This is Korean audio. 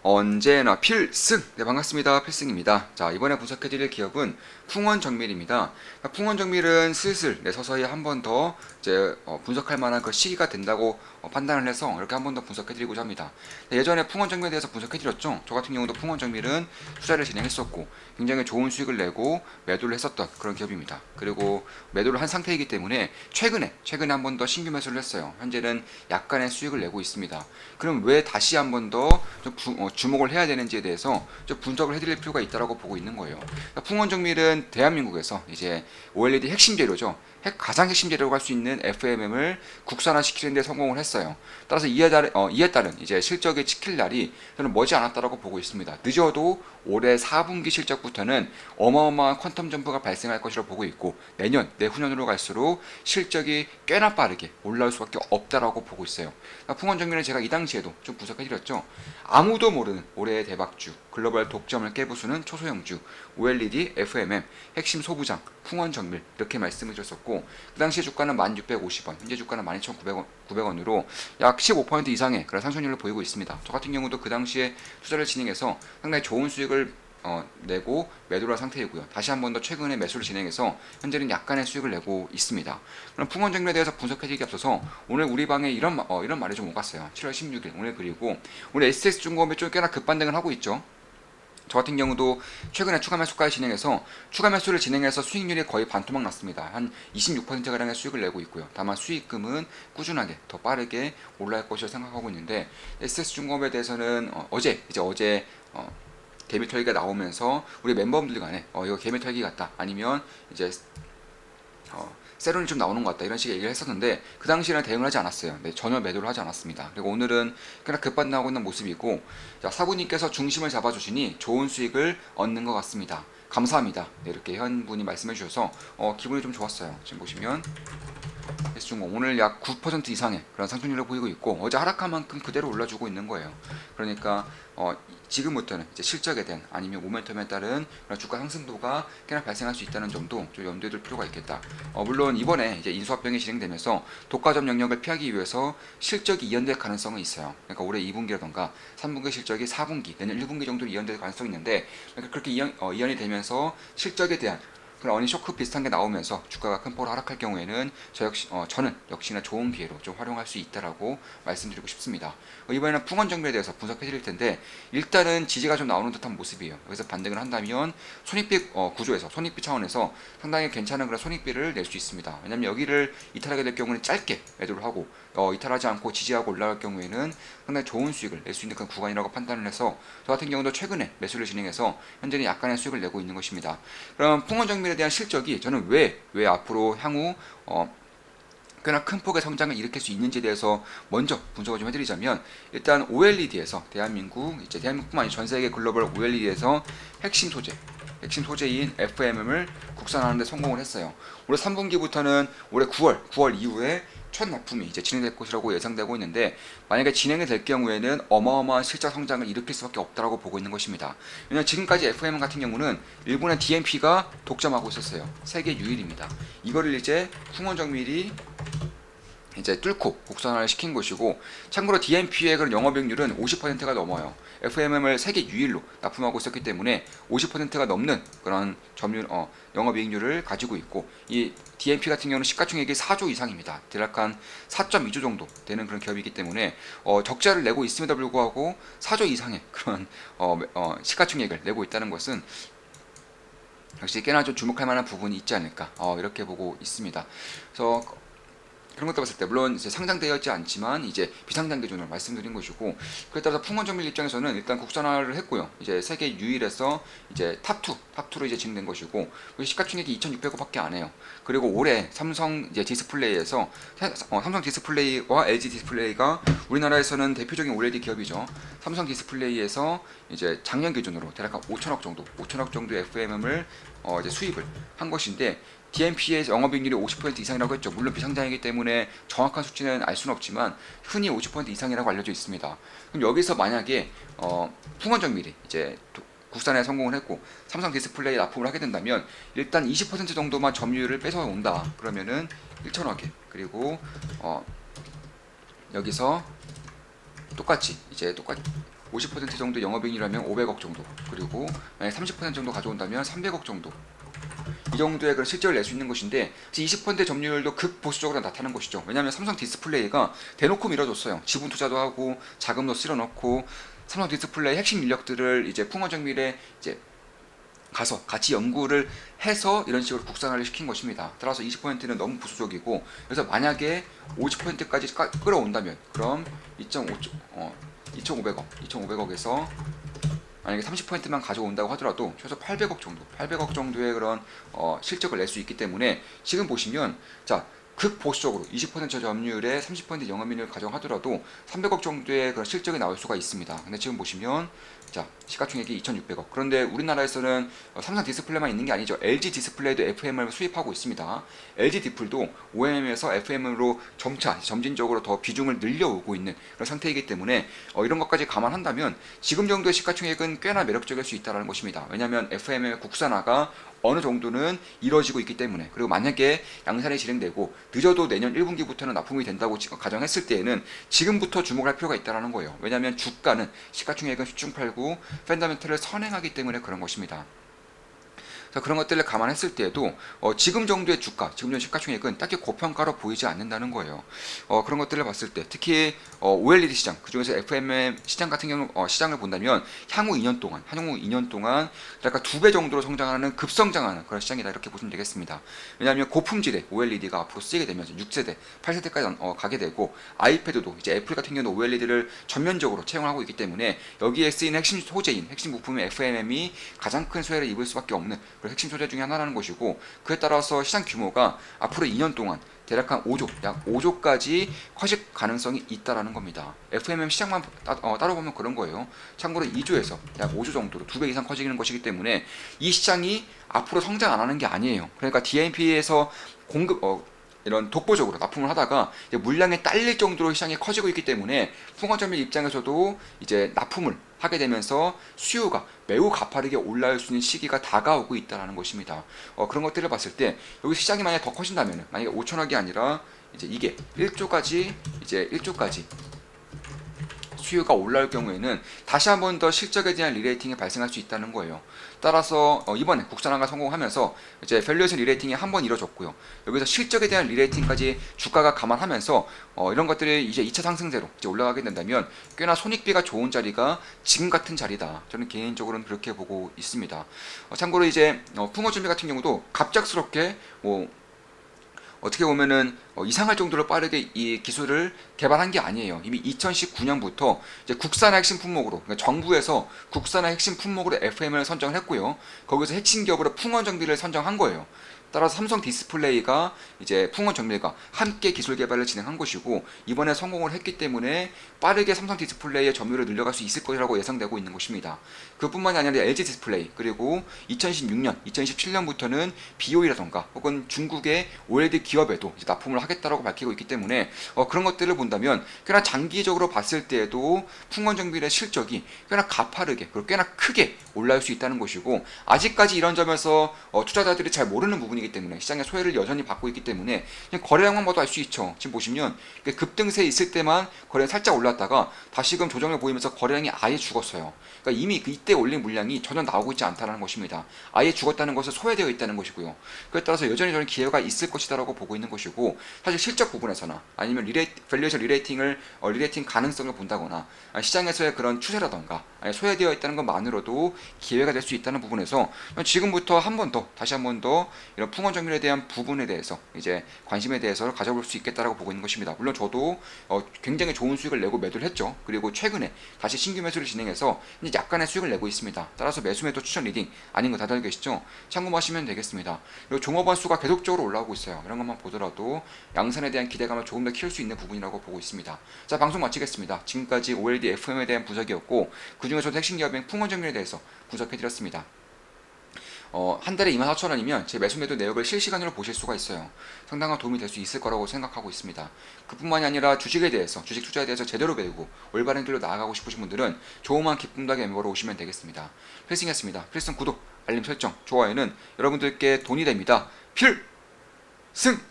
언제나 필승! 네, 반갑습니다. 필승입니다. 자, 이번에 분석해드릴 기업은 풍원정밀입니다. 풍원정밀은 슬슬 서서히 한 번 더 이제 분석할 만한 그 시기가 된다고 판단을 해서 이렇게 한 번 더 분석해드리고자 합니다. 네, 예전에 풍원정밀에 대해서 분석해드렸죠. 저 같은 경우도 풍원정밀은 투자를 진행했었고 굉장히 좋은 수익을 내고 매도를 했었던 그런 기업입니다. 그리고 매도를 한 상태이기 때문에 최근에 한 번 더 신규 매수를 했어요. 현재는 약간의 수익을 내고 있습니다. 그럼 왜 다시 한 번 더 주목을 해야 되는지에 대해서 좀 분석을 해드릴 필요가 있다고 보고 있는 거예요. 그러니까 풍원정밀은 대한민국에서 이제 OLED 핵심 재료죠. 가장 핵심 재료로 할 수 있는 FMM을 국산화시키는 데 성공을 했어요. 따라서 이에 따른 이제 실적이 찍힐 날이 저는 머지 않았다고 보고 있습니다. 늦어도 올해 4분기 실적부터는 어마어마한 퀀텀 점프가 발생할 것이라고 보고 있고 내후년으로 갈수록 실적이 꽤나 빠르게 올라올 수밖에 없다라고 보고 있어요. 그러니까 풍원정밀은 제가 이 당시에도 좀 분석해드렸죠. 아무도 모르는 올해의 대박주, 글로벌 독점을 깨부수는 초소형주, OLED, FMM, 핵심 소부장, 풍원정밀 이렇게 말씀을 드렸었고 그 당시에 주가는 1650원, 현재 주가는 12900원으로 약 15% 이상의 그런 상승률을 보이고 있습니다. 저 같은 경우도 그 당시에 투자를 진행해서 상당히 좋은 수익을 내고 매도를 한 상태이고요. 다시 한 번 더 최근에 매수를 진행해서 현재는 약간의 수익을 내고 있습니다. 그럼 풍원정밀에 대해서 분석해드리기 앞서서 오늘 우리 방에 이런 말이 좀 오갔어요. 7월 16일 오늘 그리고 오늘 SS중공업이 좀 꽤나 급반등을 하고 있죠. 저 같은 경우도 최근에 추가 매수까지 진행해서 추가 매수를 진행해서 수익률이 거의 반토막 났습니다. 한 26%가량의 수익을 내고 있고요. 다만 수익금은 꾸준하게 더 빠르게 올라갈 것이라 생각하고 있는데 SS중공업에 대해서는 어제 개미 털기가 나오면서 우리 멤버분들 간에 이거 개미 털기 같다 아니면 이제 세론이 좀 나오는 것 같다 이런 식의 얘기를 했었는데 그 당시에는 대응을 하지 않았어요. 네, 전혀 매도를 하지 않았습니다. 그리고 오늘은 그냥 급반등하고 있는 모습이고 사부님께서 중심을 잡아주시니 좋은 수익을 얻는 것 같습니다. 감사합니다. 네, 이렇게 현분이 말씀해 주셔서 기분이 좀 좋았어요. 지금 보시면 S중공 오늘 약 9% 이상의 그런 상승률을 보이고 있고 어제 하락한 만큼 그대로 올라주고 있는 거예요. 그러니까 지금부터는 이제 실적에 대한 아니면 모멘텀에 따른 그런 주가 상승도가 꽤나 발생할 수 있다는 점도 좀 염두에 둘 필요가 있겠다. 물론 이번에 이제 인수합병이 진행되면서 독과점 영역을 피하기 위해서 실적이 이연될 가능성은 있어요. 그러니까 올해 2분기라던가 3분기 실적이 4분기 내년 1분기 정도로 이연될 가능성이 있는데 그러니까 그렇게 이연이 되면서 실적에 대한 그런 어닝 쇼크 비슷한 게 나오면서 주가가 큰 폭으로 하락할 경우에는 저는 역시나 좋은 기회로 좀 활용할 수 있다라고 말씀드리고 싶습니다. 이번에는 풍원정밀에 대해서 분석해 드릴 텐데 일단은 지지가 좀 나오는 듯한 모습이에요. 여기서 반등을 한다면 손익비 구조에서 손익비 차원에서 상당히 괜찮은 그런 손익비를 낼 수 있습니다. 왜냐하면 여기를 이탈하게 될 경우는 짧게 매도를 하고 이탈하지 않고 지지하고 올라갈 경우에는 상당히 좋은 수익을 낼 수 있는 그런 구간이라고 판단을 해서 저 같은 경우도 최근에 매수를 진행해서 현재는 약간의 수익을 내고 있는 것입니다. 그럼 풍원정밀에 대한 실적이 저는 왜 앞으로 향후 꽤나 큰 폭의 성장을 일으킬 수 있는지에 대해서 먼저 분석을 좀 해드리자면 일단 OLED에서 대한민국뿐만 아니라 전 세계 글로벌 OLED에서 핵심 소재인 FMM을 국산화하는 데 성공을 했어요. 올해 3분기부터는 올해 9월 이후에 첫 납품이 이제 진행될 것이라고 예상되고 있는데 만약에 진행이 될 경우에는 어마어마한 실적 성장을 일으킬 수밖에 없다고 보고 있는 것입니다. 왜냐하면 지금까지 FMM 같은 경우는 일본의 DMP가 독점하고 있었어요. 세계 유일입니다. 이거를 이제 풍원정밀이 이제 뚫고 국산화를 시킨 것이고 참고로 DMP의 그런 영업이익률은 50%가 넘어요. FMM을 세계 유일로 납품하고 있었기 때문에 50%가 넘는 그런 영업이익률을 가지고 있고 이 DMP 같은 경우는 시가총액이 4조 이상입니다. 대략 한 4.2조 정도 되는 그런 기업이기 때문에 적자를 내고 있음에도 불구하고 4조 이상의 그런 시가총액을 내고 있다는 것은 역시 꽤나 좀 주목할 만한 부분이 있지 않을까 이렇게 보고 있습니다. 그래서 그런 것도 봤을 때 물론 이제 상장되어 있지 않지만 이제 비상장 기준으로 말씀드린 것이고 그에 따라서 풍원정밀 입장에서는 일단 국산화를 했고요. 이제 세계 유일에서 이제 탑2로 이제 진행된 것이고 시가총액이 2,600억밖에 안 해요. 그리고 올해 삼성 이제 디스플레이에서 삼성 디스플레이와 LG 디스플레이가 우리나라에서는 대표적인 OLED 기업이죠. 삼성 디스플레이에서 이제 작년 기준으로 대략 한 5천억 정도의 FMM을 이제 수입을 한 것인데 DMP의 영업이익률이 50% 이상이라고 했죠. 물론 비상장이기 때문에 정확한 수치는 알 수는 없지만 흔히 50% 이상이라고 알려져 있습니다. 그럼 여기서 만약에 풍원정밀이 이제 국산에 성공을 했고 삼성 디스플레이 납품을 하게 된다면 일단 20% 정도만 점유율을 뺏어 온다. 그러면은 1천억에 그리고 여기서 똑같이 50% 정도 영업이익이라면 500억 정도, 그리고 만약에 30% 정도 가져온다면 300억 정도, 이 정도의 그런 실적을 낼 수 있는 것인데 20% 점유율도 극보수적으로 나타나는 것이죠. 왜냐하면 삼성 디스플레이가 대놓고 밀어줬어요. 지분 투자도 하고 자금도 쓸어넣고 삼성 디스플레이 핵심 인력들을 이제 풍원정밀에 이제 가서 같이 연구를 해서 이런 식으로 국산화를 시킨 것입니다. 따라서 20%는 너무 보수적이고, 그래서 만약에 50%까지 끌어온다면 그럼 2,500억에서 만약에 30%만 가져온다고 하더라도 최소 800억 정도, 800억 정도의 그런 실적을 낼 수 있기 때문에 지금 보시면 자, 극보수적으로 20% 점유율에 30% 영업이익을 가정하더라도 300억 정도의 그런 실적이 나올 수가 있습니다. 근데 지금 보시면 자, 시가총액이 2,600억. 그런데 우리나라에서는 삼성 디스플레이만 있는 게 아니죠. LG 디스플레이도 FM을 수입하고 있습니다. LG 디플도 OEM에서 FM으로 점진적으로 더 비중을 늘려오고 있는 그런 상태이기 때문에 이런 것까지 감안한다면 지금 정도의 시가총액은 꽤나 매력적일 수 있다는 것입니다. 왜냐하면 FM의 국산화가 어느 정도는 이루어지고 있기 때문에, 그리고 만약에 양산이 진행되고 늦어도 내년 1분기부터는 납품이 된다고 가정했을 때에는 지금부터 주목할 필요가 있다는 거예요. 왜냐하면 주가는 시가총액은 수중팔고 펀더멘털을 선행하기 때문에 그런 것입니다. 그런 것들을 감안했을 때에도 지금 정도의 주가, 지금 정도의 시가총액은 딱히 고평가로 보이지 않는다는 거예요. 그런 것들을 봤을 때 특히 OLED 시장, 그중에서 FMM 시장 같은 경우 시장을 본다면 향후 2년 동안 약간 2배 정도로 성장하는 급성장하는 그런 시장이다, 이렇게 보시면 되겠습니다. 왜냐하면 고품질의 OLED가 앞으로 쓰이게 되면서 6세대, 8세대까지 가게 되고, 아이패드도 이제 애플 같은 경우는 OLED를 전면적으로 채용하고 있기 때문에 여기에 쓰이는 핵심 소재인 핵심 부품의 FMM이 가장 큰 수혜를 입을 수밖에 없는 핵심 소재 중에 하나라는 것이고, 그에 따라서 시장 규모가 앞으로 2년 동안 대략 한 5조, 약 5조까지 커질 가능성이 있다라는 겁니다. FMM 시장만 따로 보면 그런 거예요. 참고로 2조에서 약 5조 정도로 2배 이상 커지는 것이기 때문에 이 시장이 앞으로 성장 안 하는 게 아니에요. 그러니까 DMP에서 공급 이런 독보적으로 납품을 하다가 이제 물량에 딸릴 정도로 시장이 커지고 있기 때문에 풍원점의 입장에서도 이제 납품을 하게 되면서 수요가 매우 가파르게 올라올 수 있는 시기가 다가오고 있다는 것입니다. 그런 것들을 봤을 때 여기 시장이 만약 더 커진다면, 만약에 5천억이 아니라 이제 이게 1조까지 수요가 올라올 경우에는 다시 한 번 더 실적에 대한 리레이팅이 발생할 수 있다는 거예요. 따라서 이번에 국산화가 성공하면서 이제 밸류에이션 리레이팅이 한 번 이루어졌고요. 여기서 실적에 대한 리레이팅까지 주가가 감안하면서 이런 것들이 이제 2차 상승세로 이제 올라가게 된다면 꽤나 손익비가 좋은 자리가 지금 같은 자리다. 저는 개인적으로는 그렇게 보고 있습니다. 참고로 이제 풍어준비 같은 경우도 갑작스럽게 어떻게 보면은 이상할 정도로 빠르게 이 기술을 개발한 게 아니에요. 이미 2019년부터 이제 국산화 핵심 품목으로, 그러니까 정부에서 국산화 핵심 품목으로 FM을 선정을 했고요. 거기서 핵심 기업으로 풍원정비를 선정한 거예요. 따라서 삼성 디스플레이가 이제 풍원정밀과 함께 기술 개발을 진행한 것이고, 이번에 성공을 했기 때문에 빠르게 삼성 디스플레이의 점유율을 늘려갈 수 있을 것이라고 예상되고 있는 것입니다. 그뿐만이 아니라 LG 디스플레이, 그리고 2016년, 2017년부터는 BOE라던가 혹은 중국의 OLED 기업에도 이제 납품을 하겠다라고 밝히고 있기 때문에 그런 것들을 본다면 꽤나 장기적으로 봤을 때에도 풍원정밀의 실적이 꽤나 가파르게 그리고 꽤나 크게 올라올 수 있다는 것이고, 아직까지 이런 점에서 투자자들이 잘 모르는 부분이기 때문에 시장의 소외를 여전히 받고 있기 때문에 그냥 거래량만 봐도 알 수 있죠. 지금 보시면 급등세 있을 때만 거래가 살짝 올랐다가 다시금 조정을 보이면서 거래량이 아예 죽었어요. 그러니까 이미 이때 올린 물량이 전혀 나오고 있지 않다는 것입니다. 아예 죽었다는 것은 소외되어 있다는 것이고요. 그에 따라서 여전히 저는 기회가 있을 것이다라고 보고 있는 것이고, 사실 실적 부분에서나 아니면 밸류에이션 리레이팅 가능성을 본다거나 시장에서의 그런 추세라던가 소외되어 있다는 것만으로도 기회가 될 수 있다는 부분에서 지금부터 다시 한 번 더 이런 풍원 정밀에 대한 부분에 대해서 이제 관심에 대해서 가져볼 수 있겠다라고 보고 있는 것입니다. 물론 저도 굉장히 좋은 수익을 내고 매도를 했죠. 그리고 최근에 다시 신규 매수를 진행해서 이제 약간의 수익을 내고 있습니다. 따라서 매수 추천 리딩 아닌 거 다들 계시죠? 참고하시면 되겠습니다. 그리고 종업원 수가 계속적으로 올라오고 있어요. 이런 것만 보더라도 양산에 대한 기대감을 조금 더 키울 수 있는 부분이라고 보고 있습니다. 자, 방송 마치겠습니다. 지금까지 OLED FM에 대한 분석이었고, 그중에서도 핵심 기업인 풍원 정밀에 대해서 분석해드렸습니다. 한 달에 24,000원이면 제 매수 내역을 실시간으로 보실 수가 있어요. 상당한 도움이 될 수 있을 거라고 생각하고 있습니다. 그뿐만이 아니라 주식 투자에 대해서 제대로 배우고 올바른 길로 나아가고 싶으신 분들은 조그만 기쁨닭의 멤버로 오시면 되겠습니다. 필승이었습니다. 필승 구독, 알림 설정, 좋아요는 여러분들께 돈이 됩니다. 필승!